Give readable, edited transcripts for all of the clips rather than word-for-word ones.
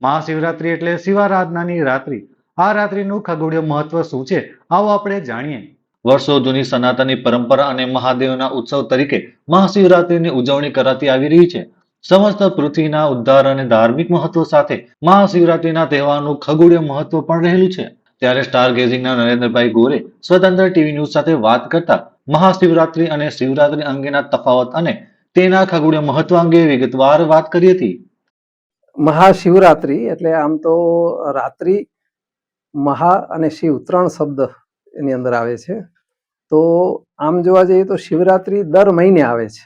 મહાશિવરાત્રી એટલે શિવારાધનાની રાત્રિ. આ રાત્રિનું ખગોળીય મહત્વ શું છે, આવો આપણે જાણીએ. વર્ષો જૂની સનાતની પરંપરા અને મહાદેવના ઉત્સવ તરીકે મહાશિવરાત્રીની ઉજવણી કરાતી આવી રહી છે. સમસ્ત પૃથ્વીના ઉદ્ધાર અને ધાર્મિક મહત્વ સાથે મહાશિવરાત્રીના તહેવારનું ખગોળીય મહત્વ પણ રહેલું છે. ત્યારે સ્ટાર ગેઝિંગના નરેન્દ્રભાઈ ગોરે સ્વતંત્ર ટીવી ન્યૂઝ સાથે વાત કરતા મહાશિવરાત્રી અને શિવરાત્રી અંગેના તફાવત અને તેના ખગોળીય મહત્વ અંગે વિગતવાર વાત કરી હતી. મહાશિવરાત્રી એટલે આમ તો રાત્રિ, મહા અને શિવ 3 શબ્દ એની અંદર આવે છે. તો આમ જોવા જઈએ તો શિવરાત્રી દર મહિને આવે છે.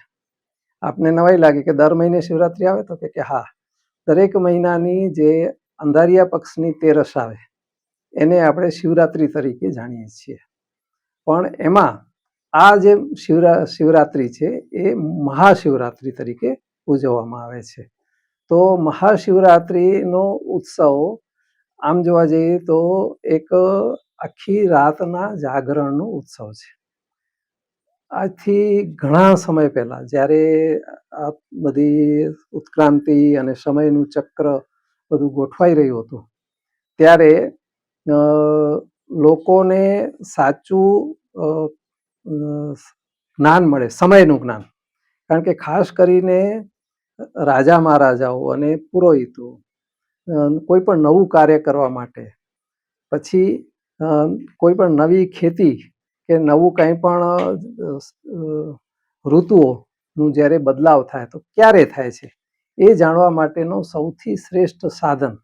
આપને નવાઈ લાગે કે દર મહિને શિવરાત્રી આવે, તો કે હા, દરેક મહિનાની જે અંધારિયા પક્ષની તેરસ આવે એને આપણે શિવરાત્રી તરીકે જાણીએ છીએ. પણ એમાં આ જે શિવરાત્રી છે એ મહાશિવરાત્રી તરીકે ઉજવવામાં આવે છે. તો મહાશિવરાત્રીનો ઉત્સવ આમ જોવા જઈએ તો એક આખી રાતના જાગરણનો ઉત્સવ છે. આજથી ઘણા સમય પહેલા જ્યારે આ બધી ઉત્ક્રાંતિ અને સમયનું ચક્ર બધું ગોઠવાઈ રહ્યું હતું, ત્યારે લોકોને સાચું જ્ઞાન મળે, સમયનું જ્ઞાન. કારણ કે ખાસ કરીને રાજા મહારાજાઓ અને પુરોહિતો કોઈ પણ નવું કાર્ય કરવા માટે, પછી કોઈ પણ નવી ખેતી કે નવું કંઈ પણ ઋતુઓનું જ્યારે બદલાવ થાય તો ક્યારે થાય છે એ જાણવા માટેનું સૌથી શ્રેષ્ઠ સાધન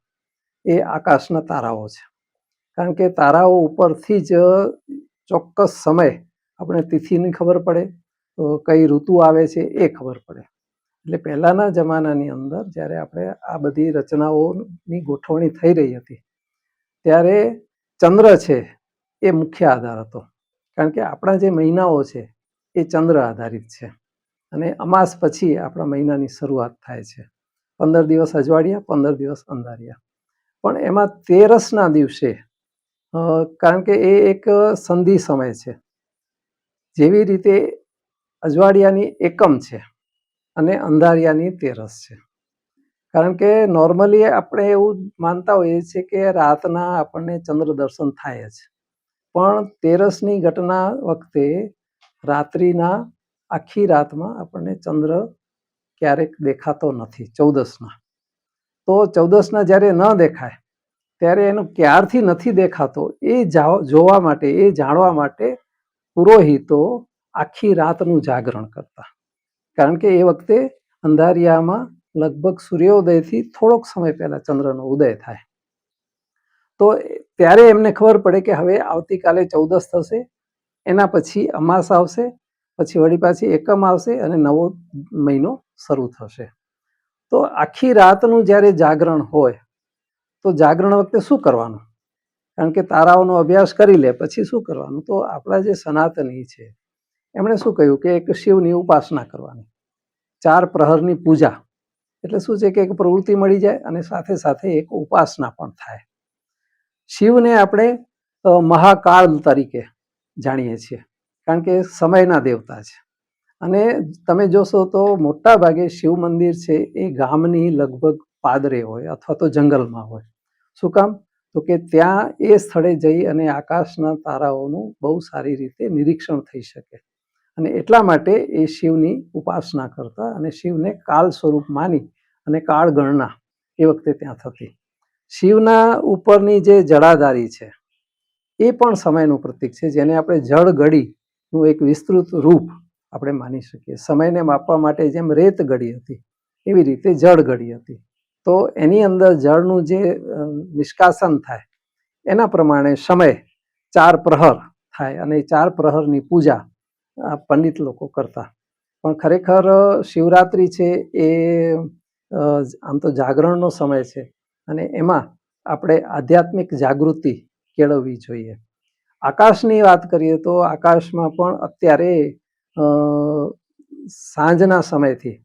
એ આકાશના તારાઓ છે. કારણ કે તારાઓ ઉપરથી જ ચોક્કસ સમય આપણે તિથિની ખબર પડે, કઈ ઋતુ આવે છે એ ખબર પડે. એટલે પહેલાના જમાનાની અંદર જ્યારે આપણે આ બધી રચનાઓની ગોઠવણી થઈ રહી હતી ત્યારે ચંદ્ર છે એ મુખ્ય આધાર હતો. કારણ કે આપણા જે મહિનાઓ છે એ ચંદ્ર આધારિત છે અને અમાસ પછી આપણા મહિનાની શરૂઆત થાય છે. 15 દિવસ અજવાળિયા, 15 દિવસ અંધારિયા. પણ એમાં તેરસના દિવસે, કારણ કે એ એક સંધિ સમય છે, જેવી રીતે અજવાળિયાની એકમ છે અને અંધારિયાની તેરસ છે. કારણ કે નોર્મલી આપણે એવું માનતા હોઈએ છીએ કે રાતના આપણને ચંદ્ર દર્શન થાય જ, પણ તેરસની ઘટના વખતે રાત્રિના આખી રાતમાં આપણને ચંદ્ર ક્યારેક દેખાતો નથી. 14ના, તો 14ના જ્યારે ન દેખાય ત્યારે એનો ક્યારથી નથી દેખાતો એ જોવા માટે, એ જાણવા માટે પુરોહિતો આખી રાતનું જાગરણ કરતા. કારણ કે એ વખતે અંધારિયામાં લગભગ સૂર્યોદયથી થોડોક સમય પહેલા ચંદ્રનો ઉદય થાય. તો ત્યારે એમને ખબર પડે કે હવે આવતીકાલે 14 થશે, એના પછી અમાસ આવશે, પછી વળી પાછી એકમ આવશે અને નવો મહિનો શરૂ થશે. તો આખી રાતનું જ્યારે જાગરણ હોય તો જાગરણ વખતે શું કરવાનું? કારણ કે તારાઓનો અભ્યાસ કરી લે પછી શું કરવાનું? તો આપણા જે સનાતની છે એમણે શું કહ્યું કે એક શિવની ઉપાસના કરવાની, 4 પ્રહરની પૂજા. એટલે શું છે કે એક પ્રવૃત્તિ મળી જાય અને સાથે સાથે એક ઉપાસના પણ થાય. શિવને આપણે મહાકાળ તરીકે જાણીએ છીએ કારણ કે સમયના દેવતા છે. અને તમે જોશો તો મોટા ભાગે શિવ મંદિર છે એ ગામની લગભગ પાદરે હોય અથવા તો જંગલમાં હોય. શું કામ? તો કે ત્યાં એ સ્થળે જઈ અને આકાશના તારાઓનું બહુ સારી રીતે નિરીક્ષણ થઈ શકે. અને એટલા માટે એ શિવની ઉપાસના કરતા અને શિવને કાળ સ્વરૂપ માની અને કાળ ગણના એ વખતે ત્યાં થતી. શિવના ઉપરની જે જડાધારી છે એ પણ સમયનું પ્રતીક છે, જેને આપણે જળ ઘડીનું એક વિસ્તૃત રૂપ આપણે માની શકીએ. સમયને માપવા માટે જેમ રેત ઘડી હતી એવી રીતે જળ ઘડી હતી. તો એની અંદર જળનું જે નિષ્કાસન થાય એના પ્રમાણે સમય 4 પ્રહર થાય અને 4 પ્રહરની પૂજા પંડિત લોકો કરતા. પણ ખરેખર શિવરાત્રી છે એ આમ તો જાગરણનો સમય છે અને એમાં આપણે આધ્યાત્મિક જાગૃતિ કેળવવી જોઈએ. આકાશની વાત કરીએ તો આકાશમાં પણ અત્યારે સાંજના સમયથી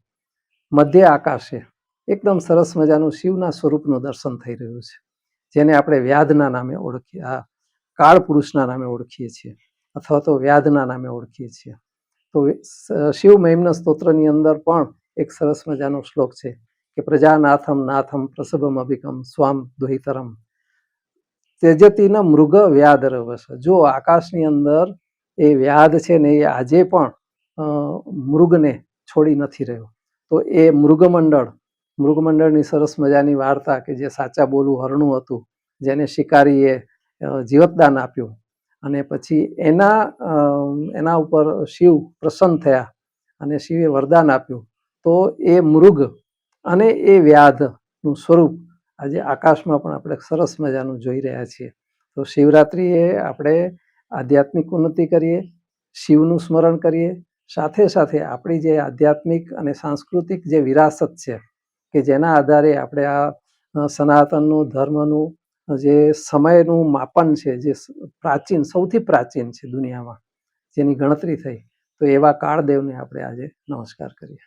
મધ્ય આકાશે એકદમ સરસ મજાનું શિવના સ્વરૂપનું દર્શન થઈ રહ્યું છે, જેને આપણે વ્યાધના નામે ઓળખીએ, કાળ પુરુષના નામે ઓળખીએ છીએ અથવા તો વ્યાધના નામે ઓળખીએ છીએ. તો શિવ મહિમ્ન સ્તોત્રની અંદર પણ એક સરસ મજાનો શ્લોક છે કે પ્રજાનાથમ નાથમ પ્રસભમ અભિકમ સ્વામ દ્વૈતરમ તેજતીન મૃગ વ્યાધરવશ. જો આકાશની અંદર એ વ્યાધ છે ને એ આજે પણ મૃગને છોડી નથી રહ્યો. તો એ મૃગમંડળની સરસ મજાની વાર્તા કે જે સાચા બોલું હરણું હતું, જેને શિકારીએ જીવતદાન આપ્યું અને પછી એના ઉપર શિવ પ્રસન્ન થયા અને શિવે વરદાન આપ્યું. તો એ મૃગ અને એ વ્યાધનું સ્વરૂપ આજે આકાશમાં પણ આપણે સરસ મજાનું જોઈ રહ્યા છીએ. તો શિવરાત્રિએ આપણે આધ્યાત્મિક ઉન્નતિ કરીએ, શિવનું સ્મરણ કરીએ, સાથે સાથે આપણી જે આધ્યાત્મિક અને સાંસ્કૃતિક જે વિરાસત છે કે જેના આધારે આપણે આ સનાતનનું ધર્મનું જે સમયનું માપન છે, જે પ્રાચીન સૌથી પ્રાચીન છે દુનિયામાં, જેની ગણતરી થઈ, તો એવા કાળદેવને આપણે આજે નમસ્કાર કરીએ.